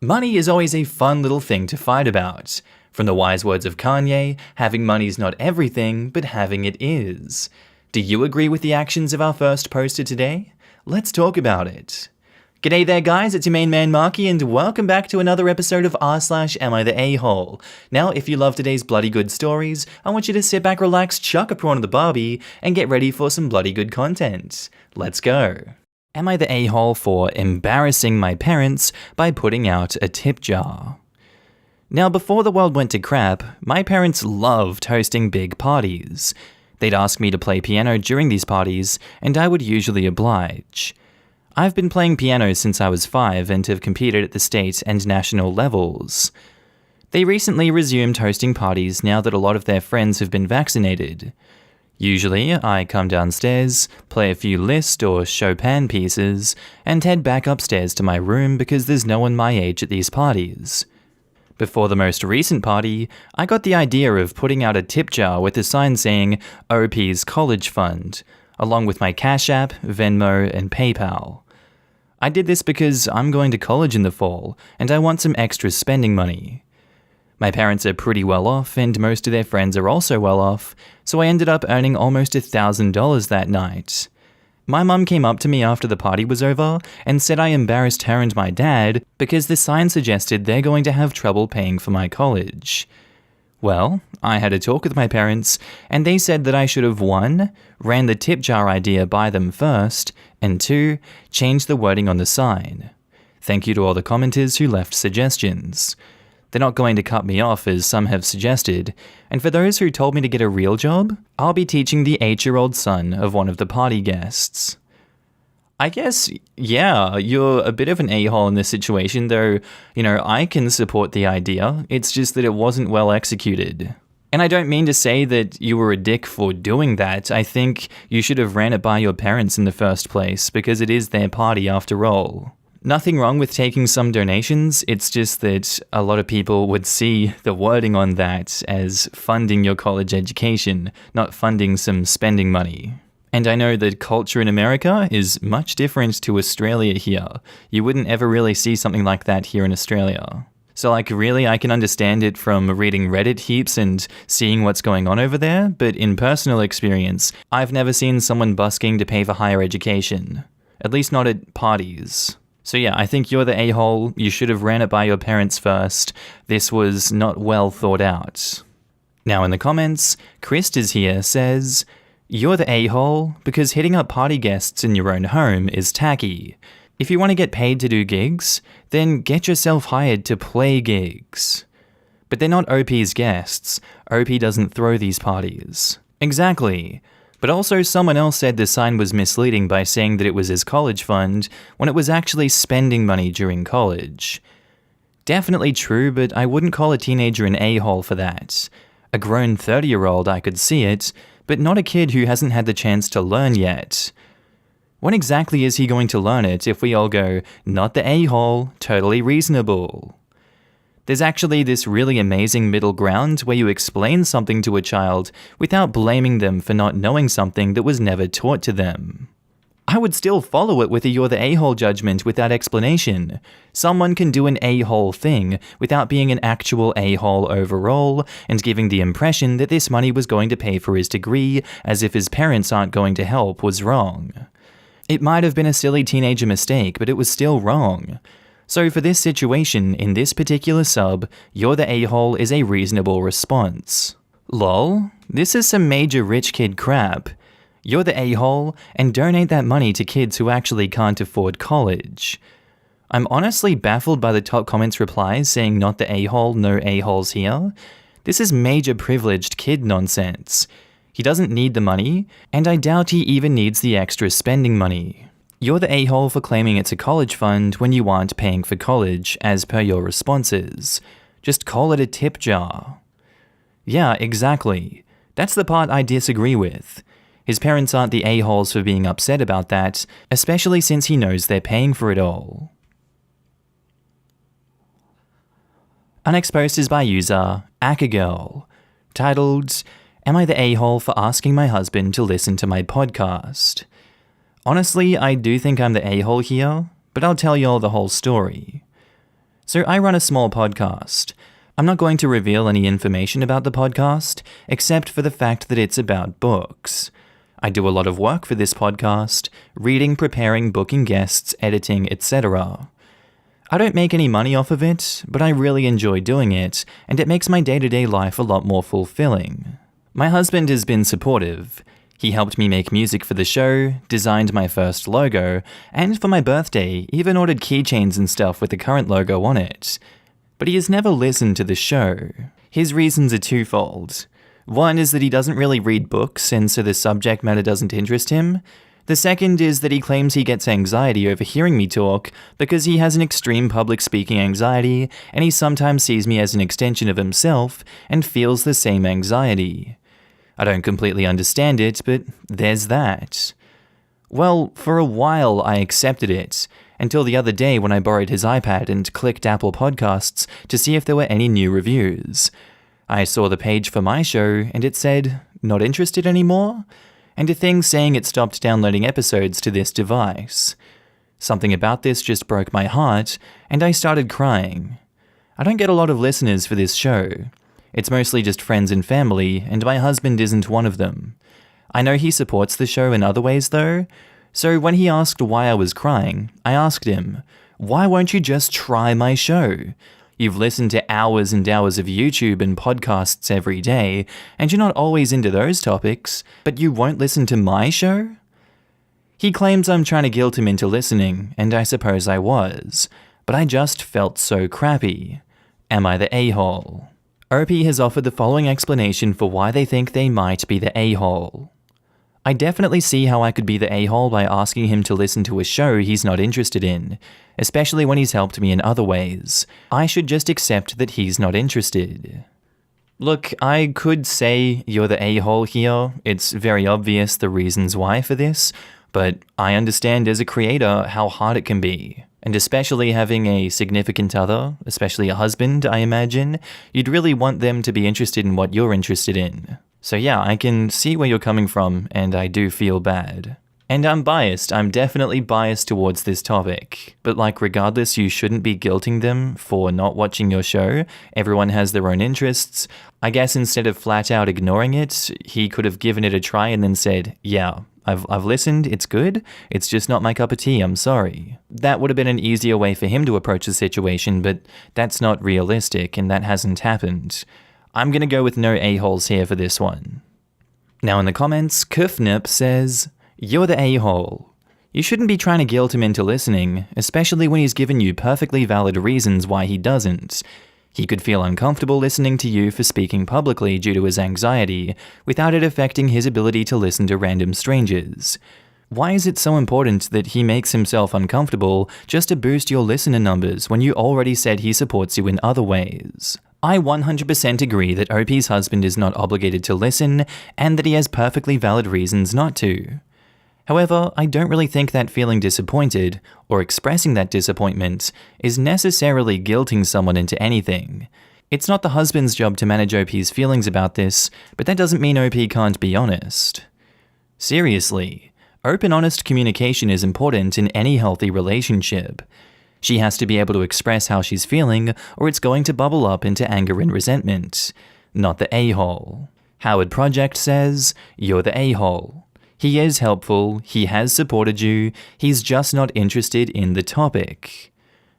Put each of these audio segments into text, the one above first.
Money is always a fun little thing to fight about. From the wise words of Kanye, having money's not everything, but having it is. Do you agree with the actions of our first poster today? Let's talk about it. G'day there guys, it's your main man Markee and welcome back to another episode of r/AmITheA. Now if you love today's bloody good stories, I want you to sit back, relax, chuck a prawn of the Barbie, and get ready for some bloody good content. Let's go. Am I the a-hole for embarrassing my parents by putting out a tip jar? Now before the world went to crap, my parents loved hosting big parties. They'd ask me to play piano during these parties, and I would usually oblige. I've been playing piano since I was 5 and have competed at the state and national levels. They recently resumed hosting parties now that a lot of their friends have been vaccinated. Usually, I come downstairs, play a few Liszt or Chopin pieces, and head back upstairs to my room because there's no one my age at these parties. Before the most recent party, I got the idea of putting out a tip jar with a sign saying OP's College Fund, along with my Cash App, Venmo, and PayPal. I did this because I'm going to college in the fall, and I want some extra spending money. My parents are pretty well off, and most of their friends are also well off, so I ended up earning almost $1,000 that night. My mum came up to me after the party was over and said I embarrassed her and my dad because the sign suggested they're going to have trouble paying for my college. Well, I had a talk with my parents, and they said that I should have 1. Ran the tip jar idea by them first, and 2. Changed the wording on the sign. Thank you to all the commenters who left suggestions. They're not going to cut me off as some have suggested, and for those who told me to get a real job, I'll be teaching the 8-year-old son of one of the party guests. I guess, yeah, you're a bit of an a-hole in this situation, though, I can support the idea, it's just that it wasn't well executed. And I don't mean to say that you were a dick for doing that, I think you should have ran it by your parents in the first place, because it is their party after all. Nothing wrong with taking some donations, it's just that a lot of people would see the wording on that as funding your college education, not funding some spending money. And I know that culture in America is much different to Australia here. You wouldn't ever really see something like that here in Australia. So really, I can understand it from reading Reddit heaps and seeing what's going on over there, but in personal experience, I've never seen someone busking to pay for higher education. At least not at parties. So yeah, I think you're the a-hole, you should have ran it by your parents first. This was not well thought out. Now in the comments, Chris is here says, "You're the a-hole because hitting up party guests in your own home is tacky. If you want to get paid to do gigs, then get yourself hired to play gigs." But they're not OP's guests. OP doesn't throw these parties. Exactly. But also someone else said the sign was misleading by saying that it was his college fund when it was actually spending money during college. Definitely true, but I wouldn't call a teenager an a-hole for that. A grown 30-year-old, I could see it, but not a kid who hasn't had the chance to learn yet. When exactly is he going to learn it if we all go, not the a-hole, totally reasonable? There's actually this really amazing middle ground where you explain something to a child without blaming them for not knowing something that was never taught to them. I would still follow it with a you're the a-hole judgment with that explanation. Someone can do an a-hole thing without being an actual a-hole overall and giving the impression that this money was going to pay for his degree as if his parents aren't going to help was wrong. It might have been a silly teenager mistake, but it was still wrong. So for this situation, in this particular sub, you're the a-hole is a reasonable response. Lol, this is some major rich kid crap. You're the a-hole, and donate that money to kids who actually can't afford college. I'm honestly baffled by the top comments replies saying not the a-hole, no a-holes here. This is major privileged kid nonsense. He doesn't need the money, and I doubt he even needs the extra spending money. You're the a-hole for claiming it's a college fund when you aren't paying for college, as per your responses. Just call it a tip jar. Yeah, exactly. That's the part I disagree with. His parents aren't the a-holes for being upset about that, especially since he knows they're paying for it all. Our next post is by user ACA, titled, "Am I the a-hole for asking my husband to listen to my podcast?" Honestly, I do think I'm the a-hole here, but I'll tell y'all the whole story. So I run a small podcast. I'm not going to reveal any information about the podcast, except for the fact that it's about books. I do a lot of work for this podcast, reading, preparing, booking guests, editing, etc. I don't make any money off of it, but I really enjoy doing it, and it makes my day-to-day life a lot more fulfilling. My husband has been supportive. He helped me make music for the show, designed my first logo, and for my birthday, even ordered keychains and stuff with the current logo on it. But he has never listened to the show. His reasons are twofold. One is that he doesn't really read books, and so the subject matter doesn't interest him. The second is that he claims he gets anxiety over hearing me talk because he has an extreme public speaking anxiety, and he sometimes sees me as an extension of himself and feels the same anxiety. I don't completely understand it, but there's that. Well, for a while I accepted it, until the other day when I borrowed his iPad and clicked Apple Podcasts to see if there were any new reviews. I saw the page for my show, and it said, "Not interested anymore?" and a thing saying it stopped downloading episodes to this device. Something about this just broke my heart, and I started crying. I don't get a lot of listeners for this show. It's mostly just friends and family, and my husband isn't one of them. I know he supports the show in other ways though, so when he asked why I was crying, I asked him, "Why won't you just try my show? You've listened to hours and hours of YouTube and podcasts every day, and you're not always into those topics, but you won't listen to my show?" He claims I'm trying to guilt him into listening, and I suppose I was, but I just felt so crappy. Am I the a-hole? OP has offered the following explanation for why they think they might be the a-hole. I definitely see how I could be the a-hole by asking him to listen to a show he's not interested in, especially when he's helped me in other ways. I should just accept that he's not interested. Look, I could say you're the a-hole here. It's very obvious the reasons why for this, but I understand as a creator how hard it can be. And especially having a significant other, especially a husband, I imagine, you'd really want them to be interested in what you're interested in. So yeah, I can see where you're coming from, and I do feel bad. And I'm biased, I'm definitely biased towards this topic. But regardless, you shouldn't be guilting them for not watching your show. Everyone has their own interests. I guess instead of flat out ignoring it, he could have given it a try and then said, "Yeah, I've listened, it's good, it's just not my cup of tea, I'm sorry." That would have been an easier way for him to approach the situation, but that's not realistic, and that hasn't happened. I'm gonna go with no a-holes here for this one. Now in the comments, Kufnip says, "You're the a-hole. You shouldn't be trying to guilt him into listening, especially when he's given you perfectly valid reasons why he doesn't. He could feel uncomfortable listening to you for speaking publicly due to his anxiety, without it affecting his ability to listen to random strangers. Why is it so important that he makes himself uncomfortable just to boost your listener numbers when you already said he supports you in other ways?" I 100% agree that OP's husband is not obligated to listen, and that he has perfectly valid reasons not to. However, I don't really think that feeling disappointed, or expressing that disappointment, is necessarily guilting someone into anything. It's not the husband's job to manage OP's feelings about this, but that doesn't mean OP can't be honest. Seriously, open, honest communication is important in any healthy relationship. She has to be able to express how she's feeling, or it's going to bubble up into anger and resentment. Not the a-hole. Howard Project says, "You're the a-hole. He is helpful, he has supported you, he's just not interested in the topic."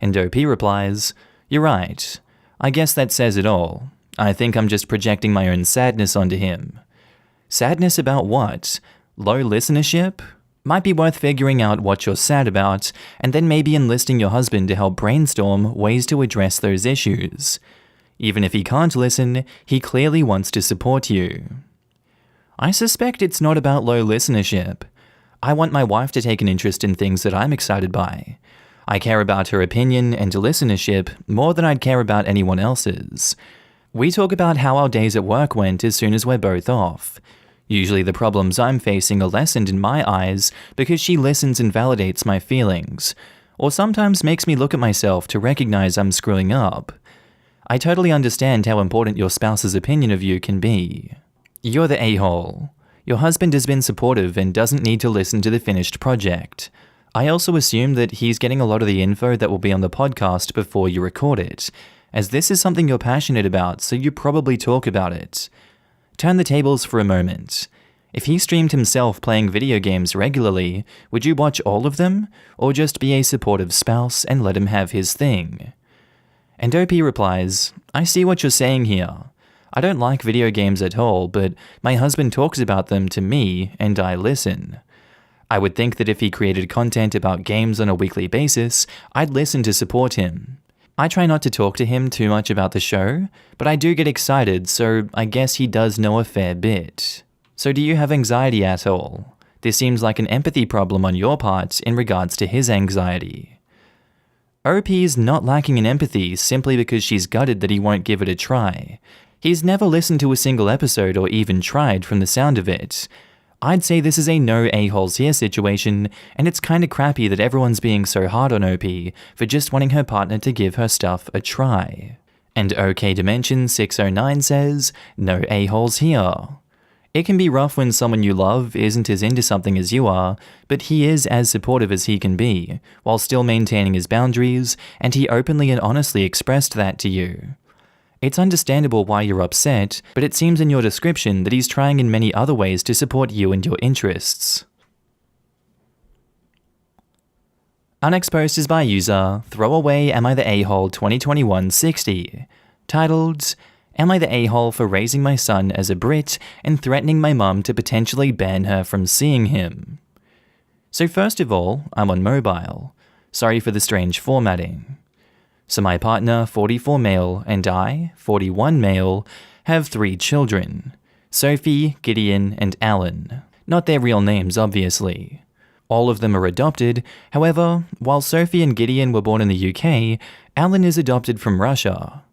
And OP replies, "You're right. I guess that says it all. I think I'm just projecting my own sadness onto him." Sadness about what? Low listenership? Might be worth figuring out what you're sad about, and then maybe enlisting your husband to help brainstorm ways to address those issues. Even if he can't listen, he clearly wants to support you. I suspect it's not about low listenership. I want my wife to take an interest in things that I'm excited by. I care about her opinion and listenership more than I'd care about anyone else's. We talk about how our days at work went as soon as we're both off. Usually the problems I'm facing are lessened in my eyes because she listens and validates my feelings, or sometimes makes me look at myself to recognize I'm screwing up. I totally understand how important your spouse's opinion of you can be. You're the a-hole. Your husband has been supportive and doesn't need to listen to the finished project. I also assume that he's getting a lot of the info that will be on the podcast before you record it, as this is something you're passionate about, so you probably talk about it. Turn the tables for a moment. If he streamed himself playing video games regularly, would you watch all of them, or just be a supportive spouse and let him have his thing? And OP replies, I see what you're saying here. I don't like video games at all, but my husband talks about them to me and I listen. I would think that if he created content about games on a weekly basis, I'd listen to support him. I try not to talk to him too much about the show, but I do get excited, so I guess he does know a fair bit. So do you have anxiety at all? This seems like an empathy problem on your part in regards to his anxiety. OP's not lacking in empathy simply because she's gutted that he won't give it a try. He's never listened to a single episode or even tried from the sound of it. I'd say this is a no a-holes here situation, and it's kinda crappy that everyone's being so hard on OP for just wanting her partner to give her stuff a try. And OK Dimension 609 says, no a-holes here. It can be rough when someone you love isn't as into something as you are, but he is as supportive as he can be, while still maintaining his boundaries, and he openly and honestly expressed that to you. It's understandable why you're upset, but it seems in your description that he's trying in many other ways to support you and your interests. Our next post is by user Throwaway Am I the A-hole 2021-60, titled, Am I the a-hole for raising my son as a Brit and threatening my mum to potentially ban her from seeing him? So first of all, I'm on mobile. Sorry for the strange formatting. So my partner, 44 male, and I, 41 male, have 3 children. Sophie, Gideon, and Alan. Not their real names, obviously. All of them are adopted, however, while Sophie and Gideon were born in the UK, Alan is adopted from Russia.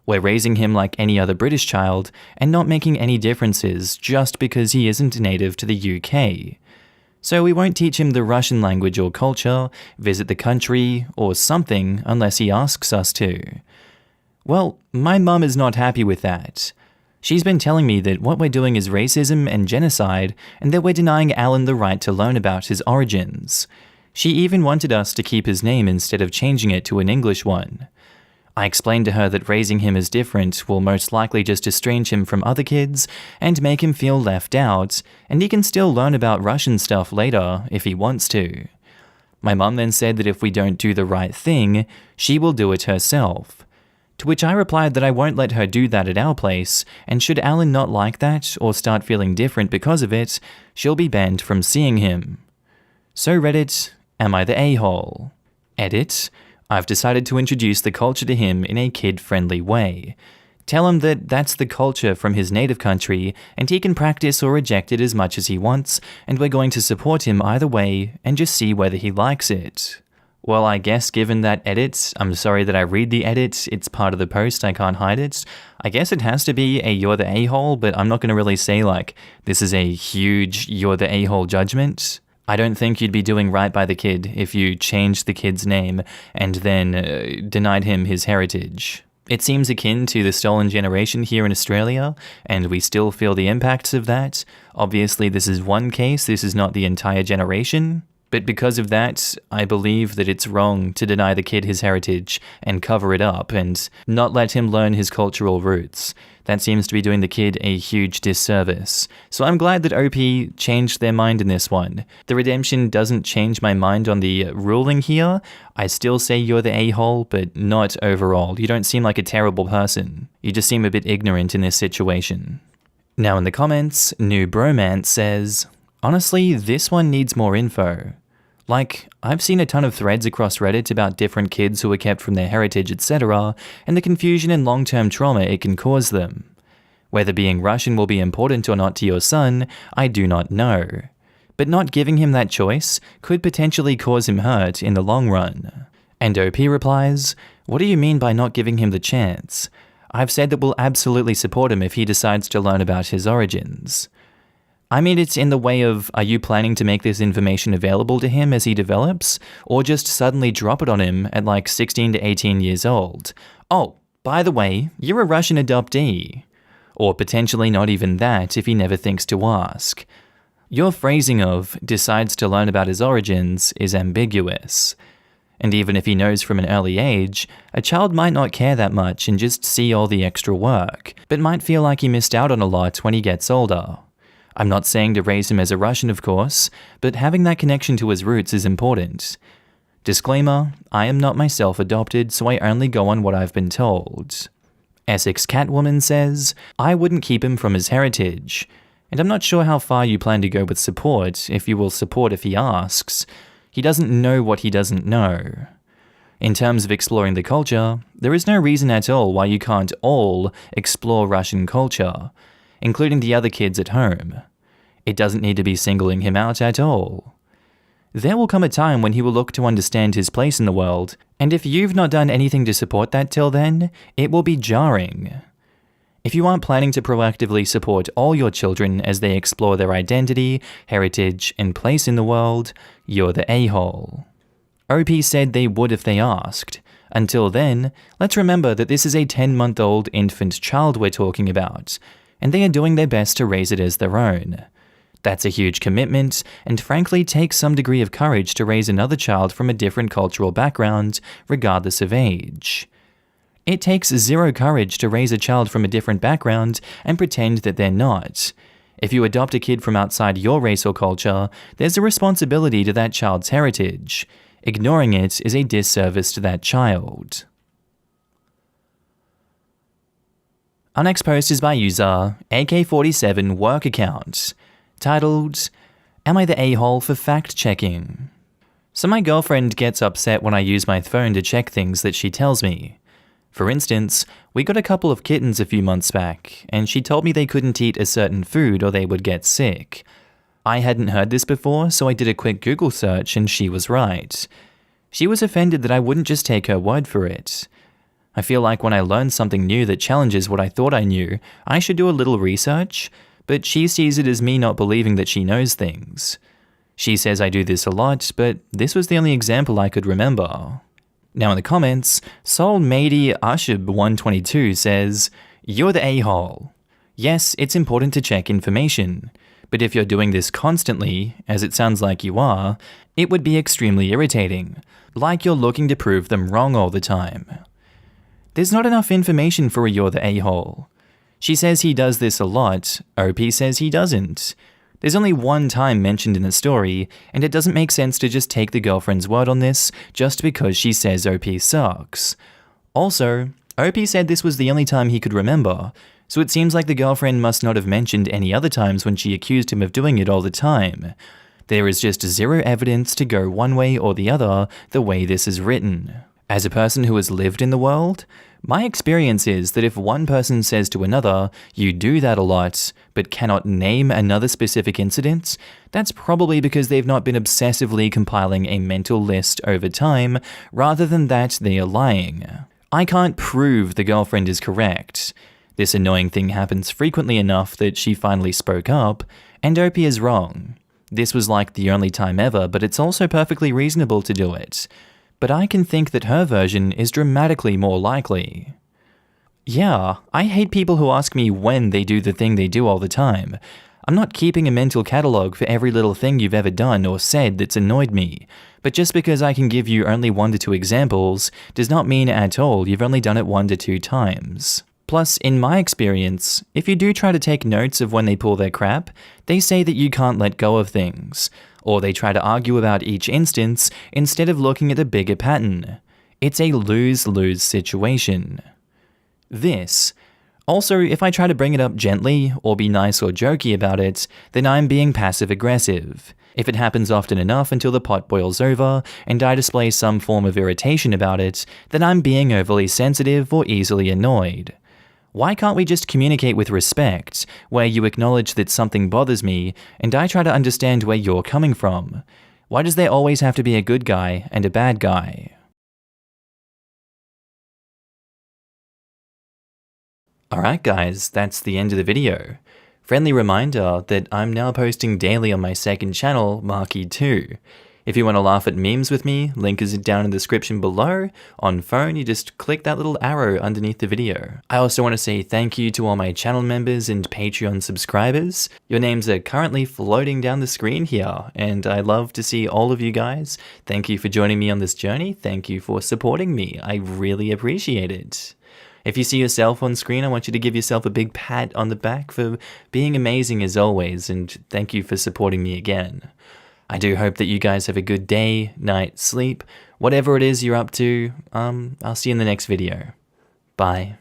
We're raising him like any other British child, and not making any differences just because he isn't native to the UK. So we won't teach him the Russian language or culture, visit the country, or something unless he asks us to. Well, my mum is not happy with that. She's been telling me that what we're doing is racism and genocide, and that we're denying Alan the right to learn about his origins. She even wanted us to keep his name instead of changing it to an English one. I explained to her that raising him as different will most likely just estrange him from other kids and make him feel left out, and he can still learn about Russian stuff later if he wants to. My mum then said that if we don't do the right thing, she will do it herself. To which I replied that I won't let her do that at our place, and should Alan not like that or start feeling different because of it, she'll be banned from seeing him. So Reddit, am I the a-hole? Edit, I've decided to introduce the culture to him in a kid-friendly way. Tell him that that's the culture from his native country, and he can practice or reject it as much as he wants, and we're going to support him either way and just see whether he likes it. Well, I guess given that edit, I'm sorry that I read the edit, it's part of the post, I can't hide it. I guess it has to be a you're the a-hole, but I'm not going to really say like, this is a huge you're the a-hole judgment. I don't think you'd be doing right by the kid if you changed the kid's name and then denied him his heritage. It seems akin to the stolen generation here in Australia, and we still feel the impacts of that. Obviously, this is one case, this is not the entire generation. But because of that, I believe that it's wrong to deny the kid his heritage and cover it up and not let him learn his cultural roots. That seems to be doing the kid a huge disservice. So I'm glad that OP changed their mind in this one. The redemption doesn't change my mind on the ruling here. I still say you're the a-hole, but not overall. You don't seem like a terrible person. You just seem a bit ignorant in this situation. Now in the comments, New Bromance says, honestly, this one needs more info. Like, I've seen a ton of threads across Reddit about different kids who were kept from their heritage, etc., and the confusion and long-term trauma it can cause them. Whether being Russian will be important or not to your son, I do not know. But not giving him that choice could potentially cause him hurt in the long run. And OP replies, what do you mean by not giving him the chance? I've said that we'll absolutely support him if he decides to learn about his origins. I mean, it's in the way of, are you planning to make this information available to him as he develops, or just suddenly drop it on him at like 16 to 18 years old? Oh, by the way, you're a Russian adoptee. Or potentially not even that if he never thinks to ask. Your phrasing of decides to learn about his origins is ambiguous. And even if he knows from an early age, a child might not care that much and just see all the extra work, but might feel like he missed out on a lot when he gets older. I'm not saying to raise him as a Russian, of course, but having that connection to his roots is important. Disclaimer, I am not myself adopted, so I only go on what I've been told. Essex Catwoman says, I wouldn't keep him from his heritage. And I'm not sure how far you plan to go with support, if you will support if he asks. He doesn't know what he doesn't know. In terms of exploring the culture, there is no reason at all why you can't all explore Russian culture, including the other kids at home. It doesn't need to be singling him out at all. There will come a time when he will look to understand his place in the world, and if you've not done anything to support that till then, it will be jarring. If you aren't planning to proactively support all your children as they explore their identity, heritage, and place in the world, you're the a-hole. OP said they would if they asked. Until then, let's remember that this is a 10-month-old infant child we're talking about, and they are doing their best to raise it as their own. That's a huge commitment, and frankly takes some degree of courage to raise another child from a different cultural background, regardless of age. It takes zero courage to raise a child from a different background and pretend that they're not. If you adopt a kid from outside your race or culture, there's a responsibility to that child's heritage. Ignoring it is a disservice to that child. Our next post is by user AK47 Work Account, titled, Am I the a-hole for fact-checking? So my girlfriend gets upset when I use my phone to check things that she tells me. For instance, we got a couple of kittens a few months back, and she told me they couldn't eat a certain food or they would get sick. I hadn't heard this before, so I did a quick Google search and she was right. She was offended that I wouldn't just take her word for it. I feel like when I learn something new that challenges what I thought I knew, I should do a little research, but she sees it as me not believing that she knows things. She says I do this a lot, but this was the only example I could remember. Now in the comments, Soulmatey Ashib122 says, You're the a-hole. Yes, it's important to check information, but if you're doing this constantly, as it sounds like you are, it would be extremely irritating, like you're looking to prove them wrong all the time. There's not enough information for a you're the a-hole. She says he does this a lot, OP says he doesn't. There's only one time mentioned in the story, and it doesn't make sense to just take the girlfriend's word on this just because she says OP sucks. Also, OP said this was the only time he could remember, so it seems like the girlfriend must not have mentioned any other times when she accused him of doing it all the time. There is just zero evidence to go one way or the other the way this is written. As a person who has lived in the world, my experience is that if one person says to another, you do that a lot, but cannot name another specific incident, that's probably because they've not been obsessively compiling a mental list over time, rather than that they are lying. I can't prove the girlfriend is correct. This annoying thing happens frequently enough that she finally spoke up, and OP is wrong. This was like the only time ever, but it's also perfectly reasonable to do it. But I can think that her version is dramatically more likely. Yeah, I hate people who ask me when they do the thing they do all the time. I'm not keeping a mental catalogue for every little thing you've ever done or said that's annoyed me, but just because I can give you only 1 to 2 examples does not mean at all you've only done it 1 to 2 times. Plus, in my experience, if you do try to take notes of when they pull their crap, they say that you can't let go of things, or they try to argue about each instance instead of looking at the bigger pattern. It's a lose-lose situation. Also, if I try to bring it up gently or be nice or jokey about it, then I'm being passive-aggressive. If it happens often enough until the pot boils over and I display some form of irritation about it, then I'm being overly sensitive or easily annoyed. Why can't we just communicate with respect, where you acknowledge that something bothers me and I try to understand where you're coming from? Why does there always have to be a good guy and a bad guy? Alright guys, that's the end of the video. Friendly reminder that I'm now posting daily on my second channel, Markee 2. If you want to laugh at memes with me, link is down in the description below. On phone, you just click that little arrow underneath the video. I also want to say thank you to all my channel members and Patreon subscribers. Your names are currently floating down the screen here, and I love to see all of you guys. Thank you for joining me on this journey. Thank you for supporting me. I really appreciate it. If you see yourself on screen, I want you to give yourself a big pat on the back for being amazing as always, and thank you for supporting me again. I do hope that you guys have a good day, night, sleep, whatever it is you're up to. I'll see you in the next video. Bye.